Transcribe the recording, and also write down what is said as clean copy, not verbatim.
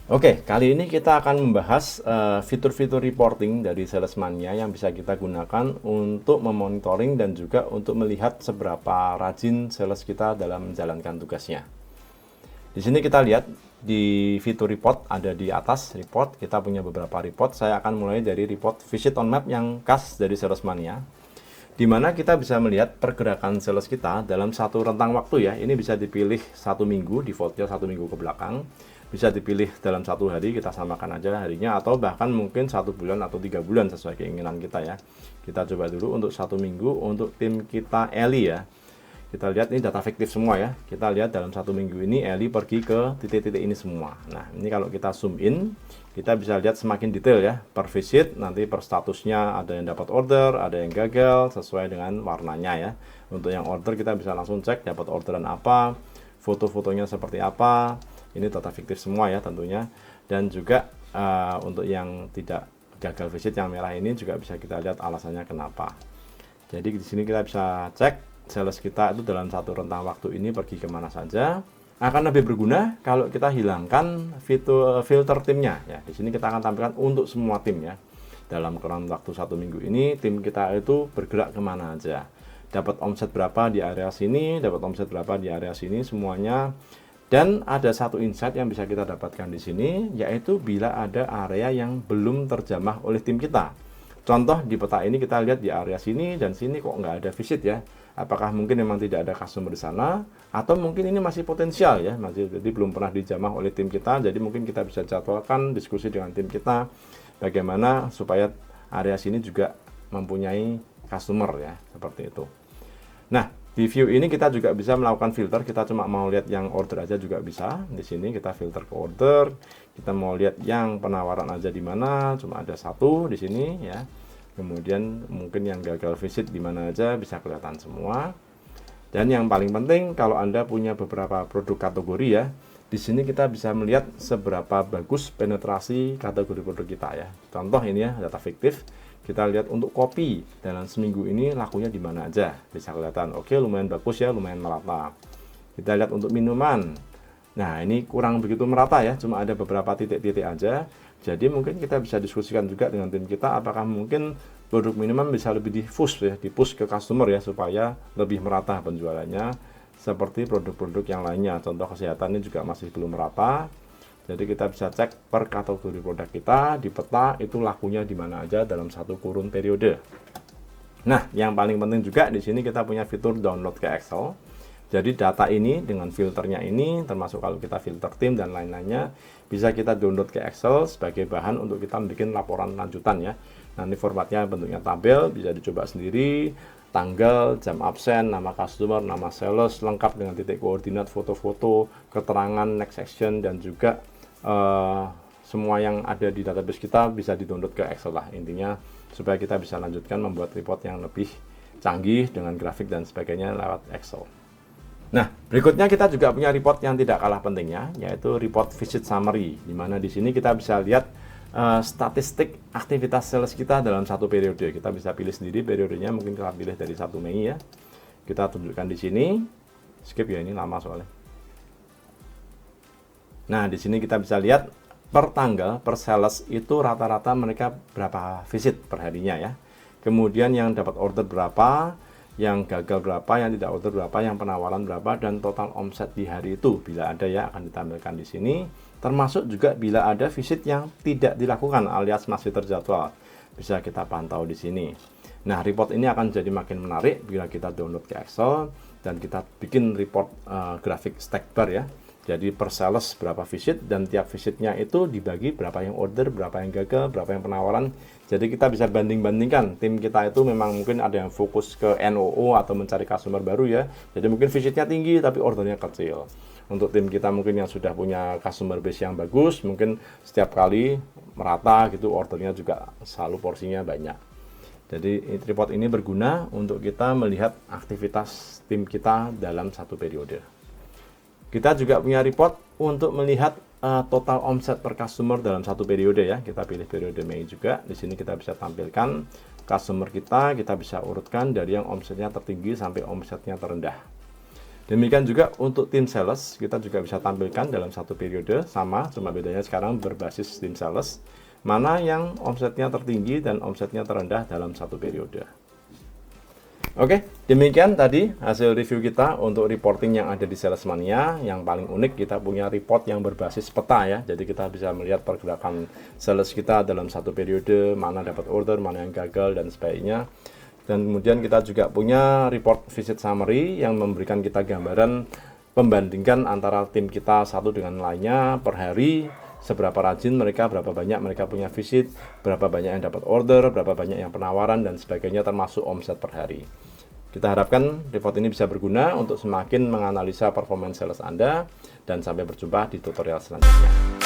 Oke, kali ini kita akan membahas fitur-fitur reporting dari Salesmania yang bisa kita gunakan untuk memonitoring dan juga untuk melihat seberapa rajin sales kita dalam menjalankan tugasnya. Di sini kita lihat di fitur report ada di atas report, kita punya beberapa report. Saya akan mulai dari report Visit on Map yang khas dari Salesmania, di mana kita bisa melihat pergerakan sales kita dalam satu rentang waktu ya. Ini bisa dipilih 1 minggu, defaultnya 1 minggu ke belakang. Bisa dipilih dalam 1 hari, kita samakan aja harinya, atau bahkan mungkin 1 bulan atau 3 bulan sesuai keinginan kita ya. Kita coba dulu untuk 1 minggu untuk tim kita Eli ya. Kita lihat ini data fiktif semua ya. Kita lihat dalam 1 minggu ini Eli pergi ke titik-titik ini semua. Nah, ini kalau kita zoom in, kita bisa lihat semakin detail ya. Per visit, nanti per statusnya ada yang dapat order, ada yang gagal, sesuai dengan warnanya ya. Untuk yang order kita bisa langsung cek dapat orderan apa, foto-fotonya seperti apa. Ini data fiktif semua ya tentunya. Dan juga untuk yang tidak gagal visit yang merah ini juga bisa kita lihat alasannya kenapa. Jadi di sini kita bisa cek sales kita itu dalam satu rentang waktu ini pergi kemana saja. Akan lebih berguna kalau kita hilangkan filter timnya ya. Di sini kita akan tampilkan untuk semua tim ya. Dalam kurun waktu 1 minggu ini tim kita itu bergerak kemana aja. Dapat omset berapa di area sini, dapat omset berapa di area sini, semuanya. Dan ada satu insight yang bisa kita dapatkan di sini, yaitu bila ada area yang belum terjamah oleh tim kita. Contoh di peta ini kita lihat di area sini dan sini kok nggak ada visit ya. Apakah mungkin memang tidak ada customer di sana, atau mungkin ini masih potensial ya, jadi belum pernah dijamah oleh tim kita. Jadi mungkin kita bisa jadwalkan diskusi dengan tim kita bagaimana supaya area sini juga mempunyai customer ya, seperti itu. Nah, di view ini kita juga bisa melakukan filter. Kita cuma mau lihat yang order aja juga bisa. Di sini kita filter ke order. Kita mau lihat yang penawaran aja di mana, cuma ada satu di sini ya. Kemudian mungkin yang gagal visit di mana aja bisa kelihatan semua. Dan yang paling penting kalau Anda punya beberapa produk kategori ya, di sini kita bisa melihat seberapa bagus penetrasi kategori produk kita ya. Contoh ini ya, data fiktif. Kita lihat untuk kopi dalam seminggu ini lakunya di mana aja, bisa kelihatan. Oke, lumayan bagus ya, lumayan merata. Kita lihat untuk minuman. Nah, ini kurang begitu merata ya, cuma ada beberapa titik-titik aja. Jadi mungkin kita bisa diskusikan juga dengan tim kita apakah mungkin produk minuman bisa lebih dipush ya, dipush ke customer ya supaya lebih merata penjualannya seperti produk-produk yang lainnya. Contoh kesehatan ini juga masih belum merata. Jadi kita bisa cek per kategori produk kita di peta itu lakunya di mana aja dalam satu kurun periode. Nah, yang paling penting juga di sini kita punya fitur download ke Excel. Jadi data ini dengan filternya ini, termasuk kalau kita filter tim dan lain-lainnya, bisa kita download ke Excel sebagai bahan untuk kita bikin laporan lanjutan ya. Nanti formatnya bentuknya tabel, bisa dicoba sendiri. Tanggal, jam absen, nama customer, nama sales, lengkap dengan titik koordinat, foto-foto, keterangan, next action, dan juga semua yang ada di database kita bisa di-download ke Excel lah intinya, supaya kita bisa lanjutkan membuat report yang lebih canggih dengan grafik dan sebagainya lewat Excel. Nah, berikutnya kita juga punya report yang tidak kalah pentingnya, yaitu report visit summary, di mana di sini kita bisa lihat statistik aktivitas sales kita dalam satu periode. Kita bisa pilih sendiri periodenya, mungkin kita pilih dari 1 Mei ya. Kita tunjukkan di sini. Skip ya, ini lama soalnya. Nah, di sini kita bisa lihat per tanggal, per sales itu rata-rata mereka berapa visit per harinya ya. Kemudian yang dapat order berapa, yang gagal berapa, yang tidak order berapa, yang penawaran berapa, dan total omset di hari itu bila ada ya akan ditampilkan di sini. Termasuk juga bila ada visit yang tidak dilakukan alias masih terjadwal, bisa kita pantau di sini. Nah, report ini akan jadi makin menarik bila kita download ke Excel dan kita bikin report grafik stack bar ya. Jadi per sales berapa visit, dan tiap visitnya itu dibagi berapa yang order, berapa yang gagal, berapa yang penawaran. Jadi kita bisa banding-bandingkan. Tim kita itu memang mungkin ada yang fokus ke NOO atau mencari customer baru ya. Jadi mungkin visitnya tinggi tapi ordernya kecil. Untuk tim kita mungkin yang sudah punya customer base yang bagus, mungkin setiap kali merata gitu, ordernya juga selalu porsinya banyak. Jadi report ini berguna untuk kita melihat aktivitas tim kita dalam satu periode. Kita juga punya report untuk melihat total omset per customer dalam satu periode ya. Kita pilih periode Mei juga. Di sini kita bisa tampilkan customer kita bisa urutkan dari yang omsetnya tertinggi sampai omsetnya terendah. Demikian juga untuk tim sales, kita juga bisa tampilkan dalam satu periode, sama, cuma bedanya sekarang berbasis tim sales, mana yang omsetnya tertinggi dan omsetnya terendah dalam satu periode. Oke, demikian tadi hasil review kita untuk reporting yang ada di Salesmania. Yang paling unik, kita punya report yang berbasis peta ya. Jadi kita bisa melihat pergerakan sales kita dalam satu periode, mana dapat order, mana yang gagal, dan sebagainya. Dan kemudian kita juga punya report visit summary yang memberikan kita gambaran membandingkan antara tim kita satu dengan lainnya per hari, seberapa rajin mereka, berapa banyak mereka punya visit, berapa banyak yang dapat order, berapa banyak yang penawaran, dan sebagainya, termasuk omset per hari. Kita harapkan report ini bisa berguna untuk semakin menganalisa performance sales Anda, dan sampai berjumpa di tutorial selanjutnya.